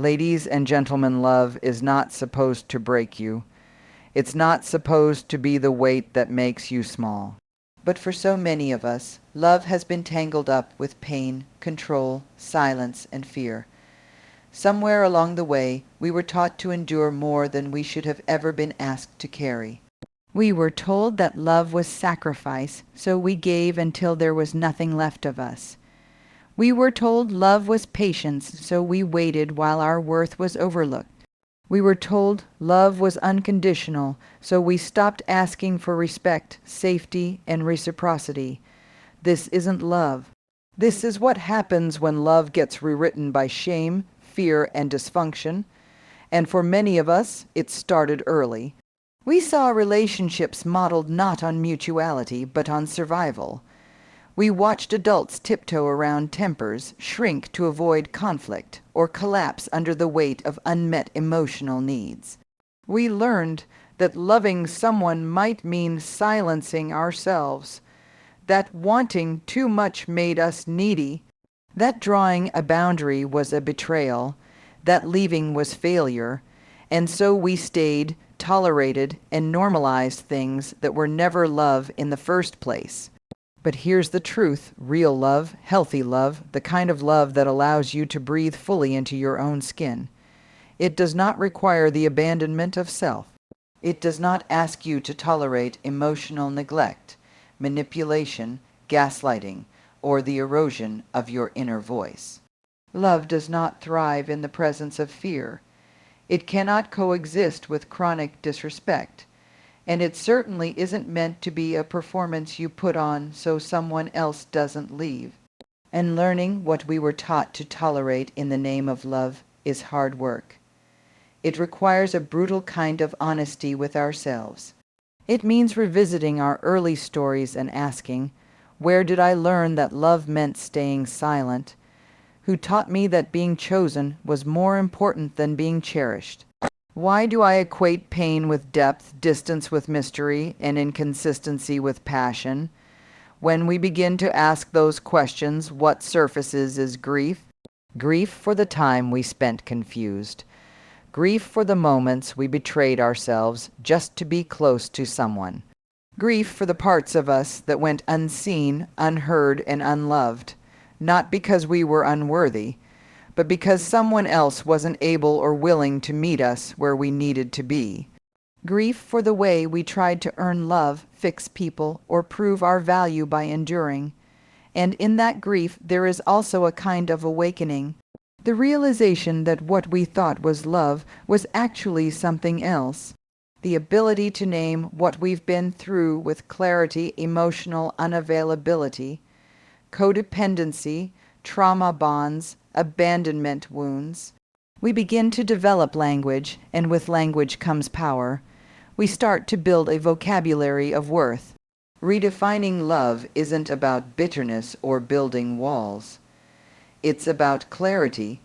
Ladies and gentlemen, love is not supposed to break you. It's not supposed to be the weight that makes you small. But for so many of us, love has been tangled up with pain, control, silence, and fear. Somewhere along the way, we were taught to endure more than we should have ever been asked to carry. We were told that love was sacrifice, so we gave until there was nothing left of us. We were told love was patience, so we waited while our worth was overlooked. We were told love was unconditional, so we stopped asking for respect, safety, and reciprocity. This isn't love. This is what happens when love gets rewritten by shame, fear, and dysfunction. And for many of us, it started early. We saw relationships modeled not on mutuality, but on survival. We watched adults tiptoe around tempers, shrink to avoid conflict, or collapse under the weight of unmet emotional needs. We learned that loving someone might mean silencing ourselves, that wanting too much made us needy, that drawing a boundary was a betrayal, that leaving was failure, and so we stayed, tolerated, and normalized things that were never love in the first place. But here's the truth: real love, healthy love, the kind of love that allows you to breathe fully into your own skin. It does not require the abandonment of self. It does not ask you to tolerate emotional neglect, manipulation, gaslighting, or the erosion of your inner voice. Love does not thrive in the presence of fear. It cannot coexist with chronic disrespect. And it certainly isn't meant to be a performance you put on so someone else doesn't leave. And learning what we were taught to tolerate in the name of love is hard work. It requires a brutal kind of honesty with ourselves. It means revisiting our early stories and asking, where did I learn that love meant staying silent? Who taught me that being chosen was more important than being cherished? Why do I equate pain with depth, distance with mystery, and inconsistency with passion? When we begin to ask those questions, what surfaces is grief? Grief for the time we spent confused. Grief for the moments we betrayed ourselves just to be close to someone. Grief for the parts of us that went unseen, unheard, and unloved, not because we were unworthy, but because someone else wasn't able or willing to meet us where we needed to be. Grief for the way we tried to earn love, fix people, or prove our value by enduring. And in that grief there is also a kind of awakening. The realization that what we thought was love was actually something else. The ability to name what we've been through with clarity, emotional unavailability, codependency, trauma bonds, abandonment wounds. We begin to develop language, and with language comes power. We start to build a vocabulary of worth. Redefining love isn't about bitterness or building walls. It's about clarity.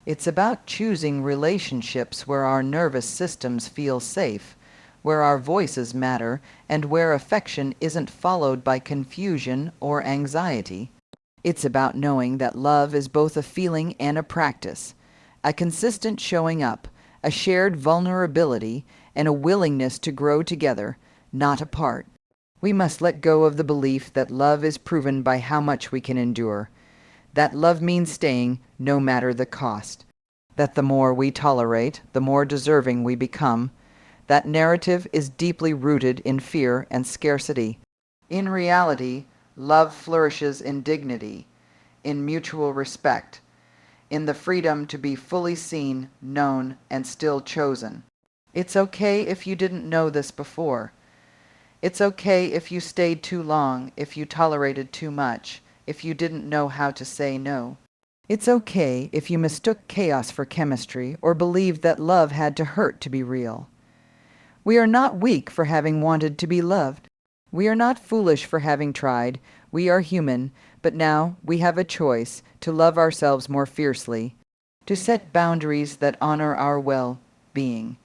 It's about choosing relationships where our nervous systems feel safe, where our voices matter, and where affection isn't followed by confusion or anxiety. It's about knowing that love is both a feeling and a practice, a consistent showing up, a shared vulnerability, and a willingness to grow together, not apart. We must let go of the belief that love is proven by how much we can endure, that love means staying no matter the cost, that the more we tolerate, the more deserving we become. That narrative is deeply rooted in fear and scarcity. In reality, love flourishes in dignity, in mutual respect, in the freedom to be fully seen, known, and still chosen. It's okay if you didn't know this before. It's okay if you stayed too long, if you tolerated too much, if you didn't know how to say no. It's okay if you mistook chaos for chemistry or believed that love had to hurt to be real. We are not weak for having wanted to be loved. We are not foolish for having tried. We are human, but now we have a choice to love ourselves more fiercely, to set boundaries that honor our well-being,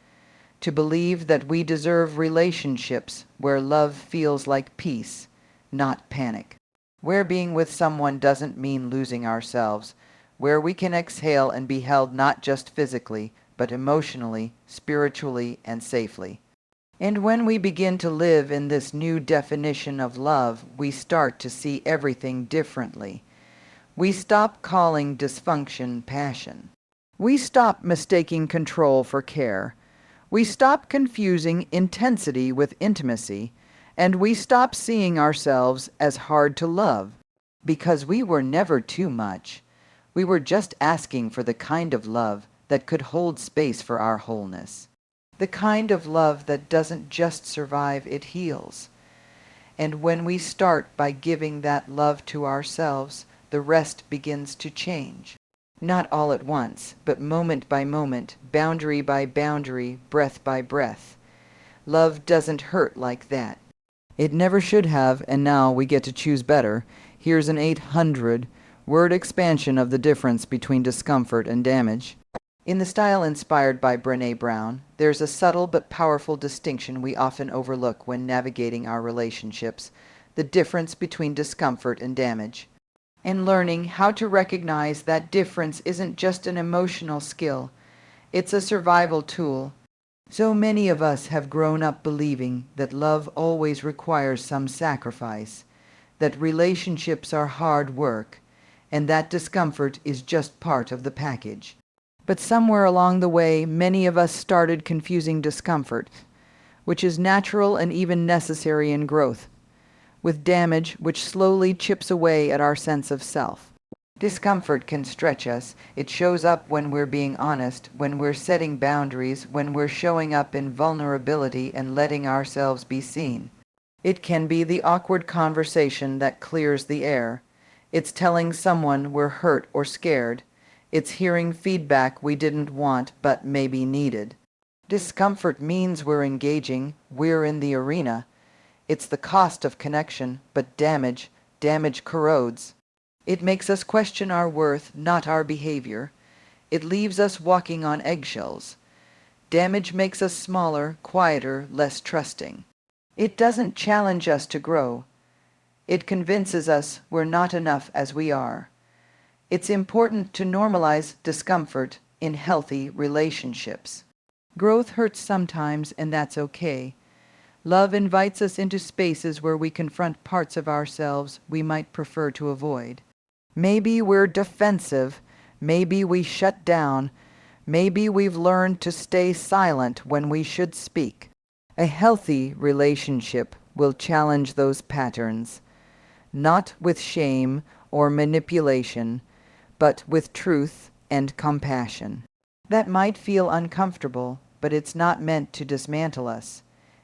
to believe that we deserve relationships where love feels like peace, not panic, where being with someone doesn't mean losing ourselves, where we can exhale and be held not just physically, but emotionally, spiritually, and safely. And when we begin to live in this new definition of love, we start to see everything differently. We stop calling dysfunction passion. We stop mistaking control for care. We stop confusing intensity with intimacy, and we stop seeing ourselves as hard to love, because we were never too much. We were just asking for the kind of love that could hold space for our wholeness. The kind of love that doesn't just survive, it heals. And when we start by giving that love to ourselves, the rest begins to change. Not all at once, but moment by moment, boundary by boundary, breath by breath. Love doesn't hurt like that. It never should have, and now we get to choose better. Here's an 800-word expansion of the difference between discomfort and damage. In the style inspired by Brené Brown, there's a subtle but powerful distinction we often overlook when navigating our relationships: the difference between discomfort and damage. And learning how to recognize that difference isn't just an emotional skill, it's a survival tool. So many of us have grown up believing that love always requires some sacrifice, that relationships are hard work, and that discomfort is just part of the package. But somewhere along the way, many of us started confusing discomfort, which is natural and even necessary in growth, with damage which slowly chips away at our sense of self. Discomfort can stretch us. It shows up when we're being honest, when we're setting boundaries, when we're showing up in vulnerability and letting ourselves be seen. It can be the awkward conversation that clears the air. It's telling someone we're hurt or scared. It's hearing feedback we didn't want but maybe needed. Discomfort means we're engaging, we're in the arena. It's the cost of connection, but damage corrodes. It makes us question our worth, not our behavior. It leaves us walking on eggshells. Damage makes us smaller, quieter, less trusting. It doesn't challenge us to grow. It convinces us we're not enough as we are. It's important to normalize discomfort in healthy relationships. Growth hurts sometimes, and that's okay. Love invites us into spaces where we confront parts of ourselves we might prefer to avoid. Maybe we're defensive, maybe we shut down, maybe we've learned to stay silent when we should speak. A healthy relationship will challenge those patterns, not with shame or manipulation, but with truth and compassion. That might feel uncomfortable, but it's not meant to dismantle us.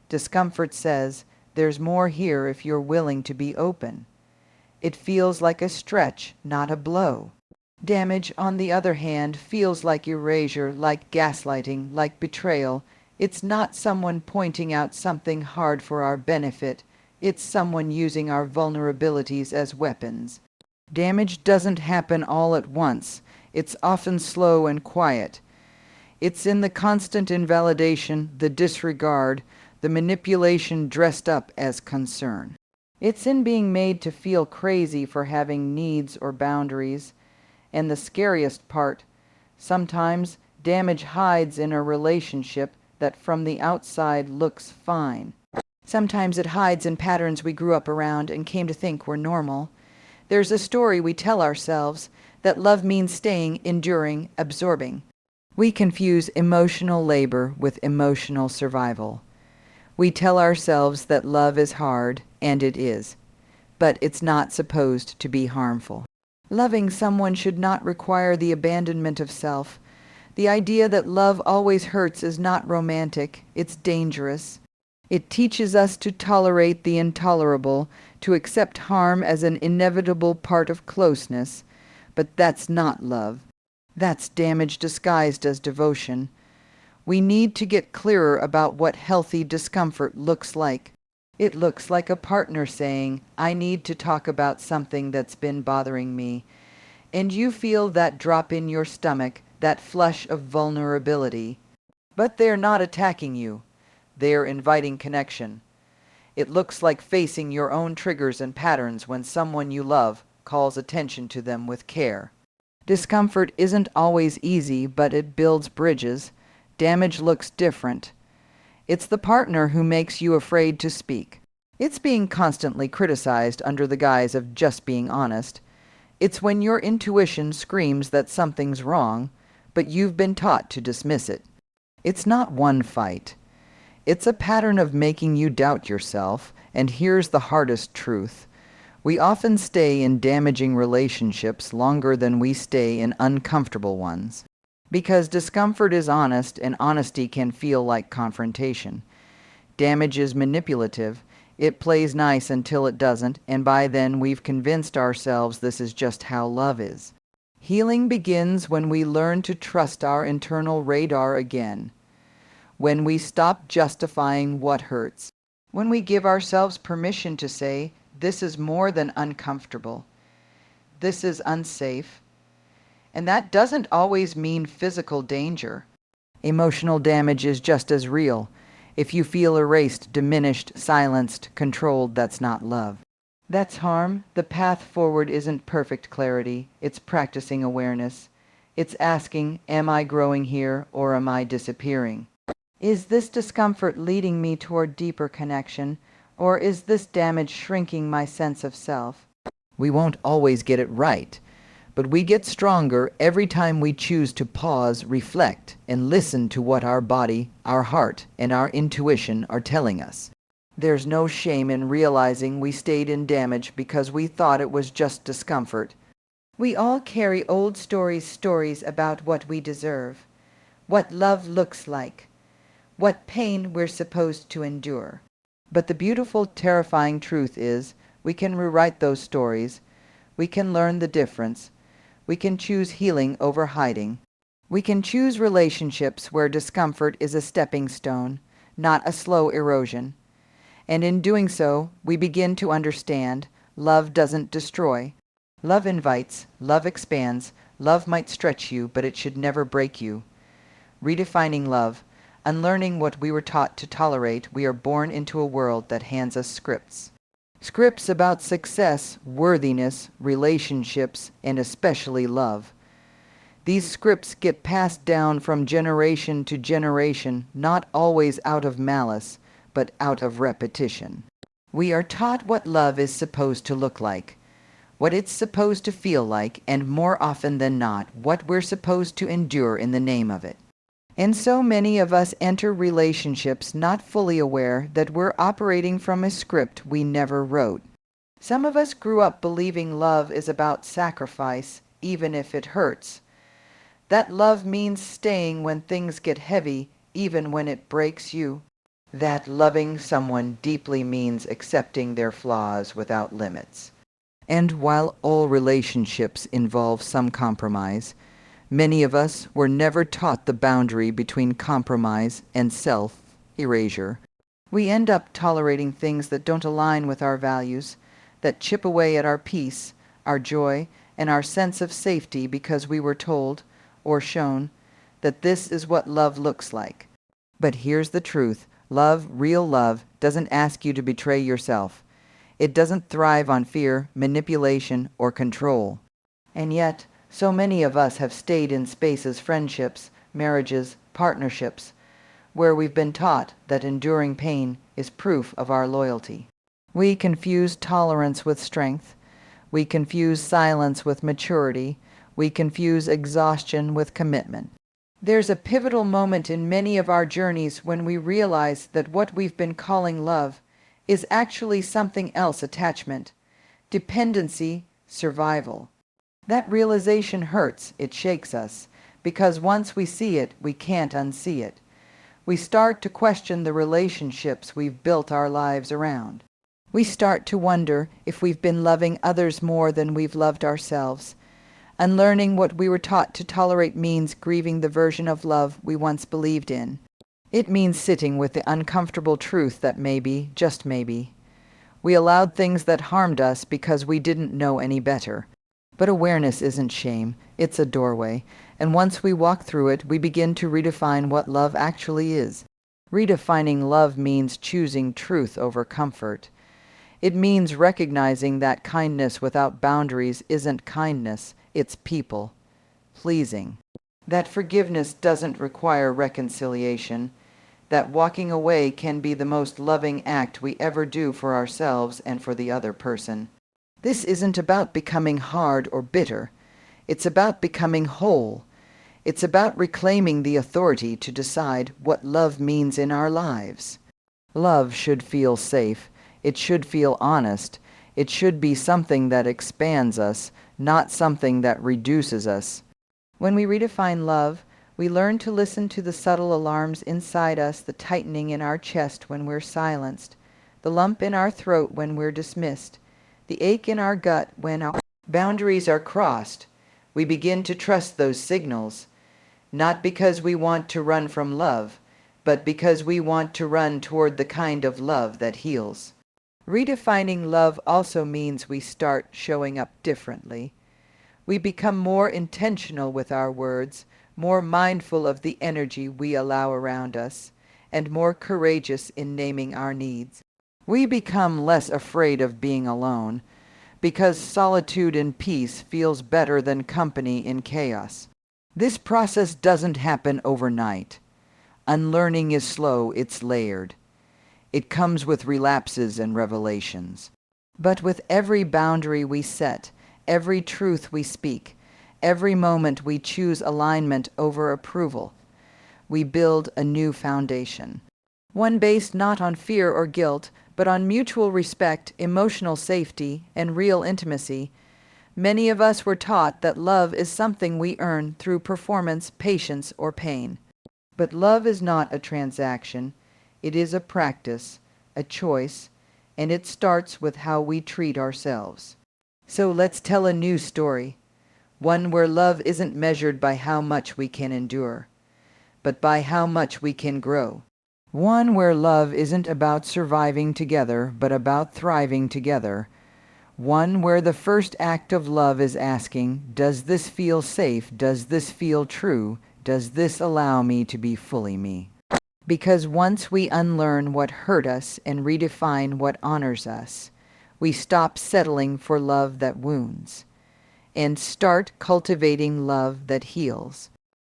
Discomfort says, there's more here if you're willing to be open. It feels like a stretch, not a blow. Damage, on the other hand, feels like erasure, like gaslighting, like betrayal. It's not someone pointing out something hard for our benefit. It's someone using our vulnerabilities as weapons. Damage doesn't happen all at once. It's often slow and quiet. It's in the constant invalidation, the disregard, the manipulation dressed up as concern. It's in being made to feel crazy for having needs or boundaries. And the scariest part, sometimes damage hides in a relationship that from the outside looks fine. Sometimes it hides in patterns we grew up around and came to think were normal. There's a story we tell ourselves that love means staying, enduring, absorbing. We confuse emotional labor with emotional survival. We tell ourselves that love is hard, and it is, but it's not supposed to be harmful. Loving someone should not require the abandonment of self. The idea that love always hurts is not romantic, it's dangerous. It teaches us to tolerate the intolerable, to accept harm as an inevitable part of closeness. But that's not love. That's damage disguised as devotion. We need to get clearer about what healthy discomfort looks like. It looks like a partner saying, I need to talk about something that's been bothering me. And you feel that drop in your stomach, that flush of vulnerability. But they're not attacking you. They're inviting connection. It looks like facing your own triggers and patterns when someone you love calls attention to them with care. Discomfort isn't always easy, but it builds bridges. Damage looks different. It's the partner who makes you afraid to speak. It's being constantly criticized under the guise of just being honest. It's when your intuition screams that something's wrong, but you've been taught to dismiss it. It's not one fight. It's a pattern of making you doubt yourself, and here's the hardest truth. We often stay in damaging relationships longer than we stay in uncomfortable ones. Because discomfort is honest, and honesty can feel like confrontation. Damage is manipulative. It plays nice until it doesn't, and by then we've convinced ourselves this is just how love is. Healing begins when we learn to trust our internal radar again. When we stop justifying what hurts. When we give ourselves permission to say, this is more than uncomfortable. This is unsafe. And that doesn't always mean physical danger. Emotional damage is just as real. If you feel erased, diminished, silenced, controlled, that's not love. That's harm. The path forward isn't perfect clarity. It's practicing awareness. It's asking, am I growing here or am I disappearing? Is this discomfort leading me toward deeper connection, or is this damage shrinking my sense of self? We won't always get it right, but we get stronger every time we choose to pause, reflect, and listen to what our body, our heart, and our intuition are telling us. There's no shame in realizing we stayed in damage because we thought it was just discomfort. We all carry old stories about what we deserve, what love looks like, what pain we're supposed to endure. But the beautiful, terrifying truth is, we can rewrite those stories. We can learn the difference. We can choose healing over hiding. We can choose relationships where discomfort is a stepping stone, not a slow erosion. And in doing so, we begin to understand love doesn't destroy. Love invites, love expands, love might stretch you, but it should never break you. Redefining love. Unlearning what we were taught to tolerate, we are born into a world that hands us scripts. Scripts about success, worthiness, relationships, and especially love. These scripts get passed down from generation to generation, not always out of malice, but out of repetition. We are taught what love is supposed to look like, what it's supposed to feel like, and more often than not, what we're supposed to endure in the name of it. And so many of us enter relationships not fully aware that we're operating from a script we never wrote. Some of us grew up believing love is about sacrifice, even if it hurts. That love means staying when things get heavy, even when it breaks you. That loving someone deeply means accepting their flaws without limits. And while all relationships involve some compromise, many of us were never taught the boundary between compromise and self-erasure. We end up tolerating things that don't align with our values, that chip away at our peace, our joy, and our sense of safety because we were told, or shown, that this is what love looks like. But here's the truth. Love, real love, doesn't ask you to betray yourself. It doesn't thrive on fear, manipulation, or control. And yet, so many of us have stayed in spaces, friendships, marriages, partnerships, where we've been taught that enduring pain is proof of our loyalty. We confuse tolerance with strength. We confuse silence with maturity. We confuse exhaustion with commitment. There's a pivotal moment in many of our journeys when we realize that what we've been calling love is actually something else: attachment, dependency, survival. That realization hurts, it shakes us, because once we see it, we can't unsee it. We start to question the relationships we've built our lives around. We start to wonder if we've been loving others more than we've loved ourselves. Unlearning what we were taught to tolerate means grieving the version of love we once believed in. It means sitting with the uncomfortable truth that maybe, just maybe, we allowed things that harmed us because we didn't know any better. But awareness isn't shame, it's a doorway, and once we walk through it, we begin to redefine what love actually is. Redefining love means choosing truth over comfort. It means recognizing that kindness without boundaries isn't kindness, it's people. pleasing. That forgiveness doesn't require reconciliation, that walking away can be the most loving act we ever do for ourselves and for the other person. This isn't about becoming hard or bitter. It's about becoming whole. It's about reclaiming the authority to decide what love means in our lives. Love should feel safe. It should feel honest. It should be something that expands us, not something that reduces us. When we redefine love, we learn to listen to the subtle alarms inside us, the tightening in our chest when we're silenced, the lump in our throat when we're dismissed, the ache in our gut when our boundaries are crossed. We begin to trust those signals, not because we want to run from love, but because we want to run toward the kind of love that heals. Redefining love also means we start showing up differently. We become more intentional with our words, more mindful of the energy we allow around us, and more courageous in naming our needs. We become less afraid of being alone, because solitude in peace feels better than company in chaos. This process doesn't happen overnight. Unlearning is slow, it's layered. It comes with relapses and revelations. But with every boundary we set, every truth we speak, every moment we choose alignment over approval, we build a new foundation. One based not on fear or guilt, but on mutual respect, emotional safety, and real intimacy. Many of us were taught that love is something we earn through performance, patience, or pain. But love is not a transaction. It is a practice, a choice, and it starts with how we treat ourselves. So let's tell a new story, one where love isn't measured by how much we can endure, but by how much we can grow. One where love isn't about surviving together, but about thriving together. One where the first act of love is asking, does this feel safe? Does this feel true? Does this allow me to be fully me? Because once we unlearn what hurt us and redefine what honors us, we stop settling for love that wounds and start cultivating love that heals.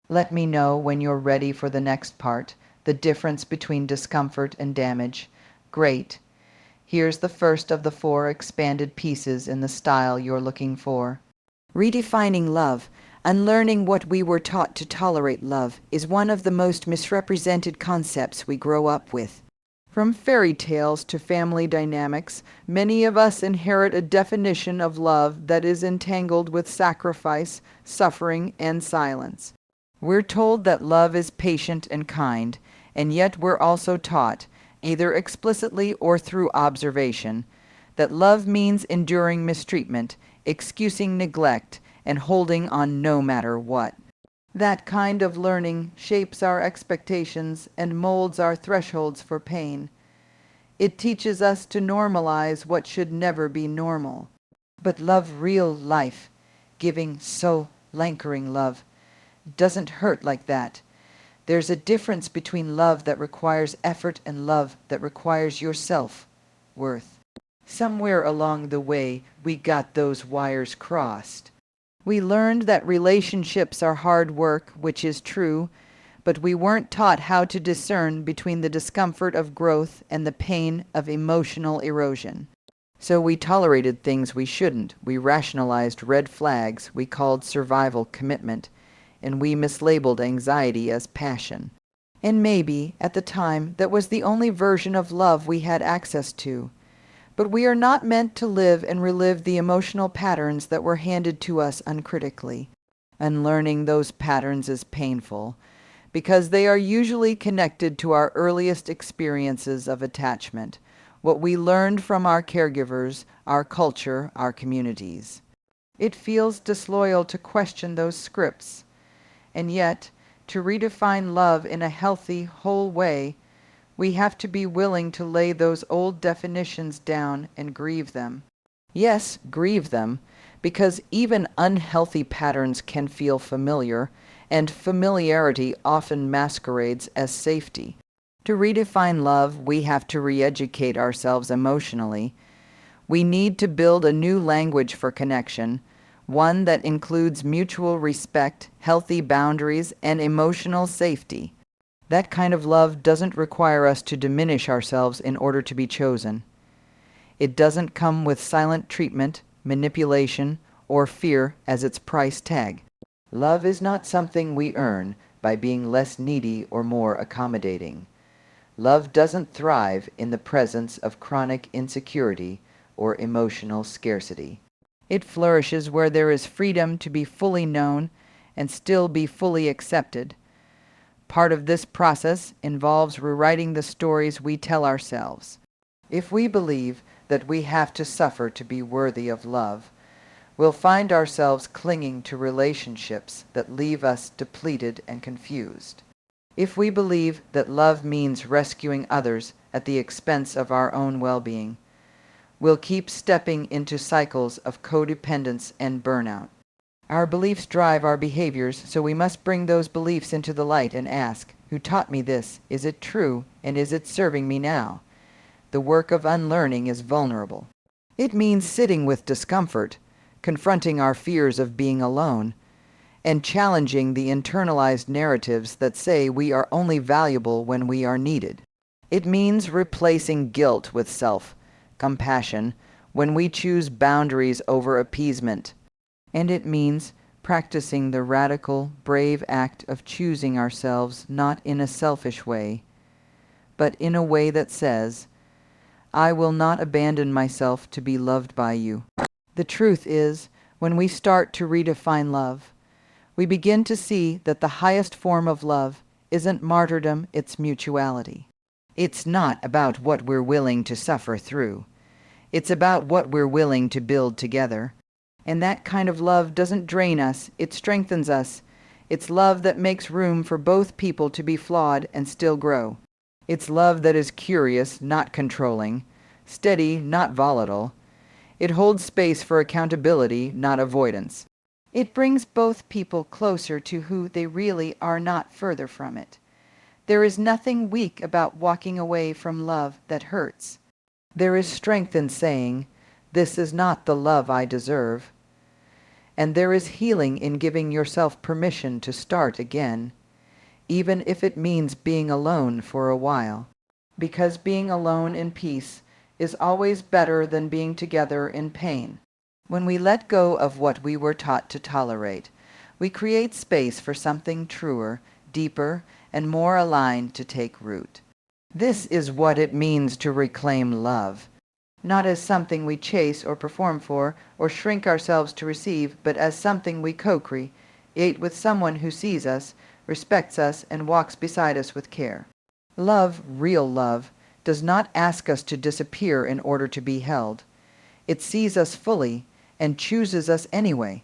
Let me know when you're ready for the next part, the difference between discomfort and damage. Great. Here's the first of the 4 expanded pieces in the style you're looking for. Redefining love, unlearning what we were taught to tolerate love, is one of the most misrepresented concepts we grow up with. From fairy tales to family dynamics, many of us inherit a definition of love that is entangled with sacrifice, suffering, and silence. We're told that love is patient and kind, and yet we're also taught, either explicitly or through observation, that love means enduring mistreatment, excusing neglect, and holding on no matter what. That kind of learning shapes our expectations and molds our thresholds for pain. It teaches us to normalize what should never be normal. But love, real life, giving, soul anchoring love, doesn't hurt like that. There's a difference between love that requires effort and love that requires your self-worth. Somewhere along the way, we got those wires crossed. We learned that relationships are hard work, which is true, but we weren't taught how to discern between the discomfort of growth and the pain of emotional erosion. So we tolerated things we shouldn't. We rationalized red flags we called survival commitment, and we mislabeled anxiety as passion. And maybe, at the time, that was the only version of love we had access to. But we are not meant to live and relive the emotional patterns that were handed to us uncritically. Unlearning those patterns is painful, because they are usually connected to our earliest experiences of attachment, what we learned from our caregivers, our culture, our communities. It feels disloyal to question those scripts, and yet, to redefine love in a healthy, whole way, we have to be willing to lay those old definitions down and grieve them. Yes, grieve them, because even unhealthy patterns can feel familiar, and familiarity often masquerades as safety. To redefine love, we have to re-educate ourselves emotionally. We need to build a new language for connection, one that includes mutual respect, healthy boundaries, and emotional safety. That kind of love doesn't require us to diminish ourselves in order to be chosen. It doesn't come with silent treatment, manipulation, or fear as its price tag. Love is not something we earn by being less needy or more accommodating. Love doesn't thrive in the presence of chronic insecurity or emotional scarcity. It flourishes where there is freedom to be fully known and still be fully accepted. Part of this process involves rewriting the stories we tell ourselves. If we believe that we have to suffer to be worthy of love, we'll find ourselves clinging to relationships that leave us depleted and confused. If we believe that love means rescuing others at the expense of our own well-being, we'll keep stepping into cycles of codependence and burnout. Our beliefs drive our behaviors, so we must bring those beliefs into the light and ask, who taught me this? Is it true, and is it serving me now? The work of unlearning is vulnerable. It means sitting with discomfort, confronting our fears of being alone, and challenging the internalized narratives that say we are only valuable when we are needed. It means replacing guilt with self-compassion when we choose boundaries over appeasement. And it means practicing the radical, brave act of choosing ourselves not in a selfish way, but in a way that says, I will not abandon myself to be loved by you. The truth is, when we start to redefine love, we begin to see that the highest form of love isn't martyrdom, it's mutuality. It's not about what we're willing to suffer through. It's about what we're willing to build together. And that kind of love doesn't drain us, it strengthens us. It's love that makes room for both people to be flawed and still grow. It's love that is curious, not controlling, steady, not volatile. It holds space for accountability, not avoidance. It brings both people closer to who they really are, not further from it. There is nothing weak about walking away from love that hurts. There is strength in saying, this is not the love I deserve. And there is healing in giving yourself permission to start again, even if it means being alone for a while. Because being alone in peace is always better than being together in pain. When we let go of what we were taught to tolerate, we create space for something truer, deeper, and more aligned to take root. This is what it means to reclaim love, not as something we chase or perform for or shrink ourselves to receive, but as something we co-create with someone who sees us, respects us, and walks beside us with care. Love, real love, does not ask us to disappear in order to be held. It sees us fully and chooses us anyway.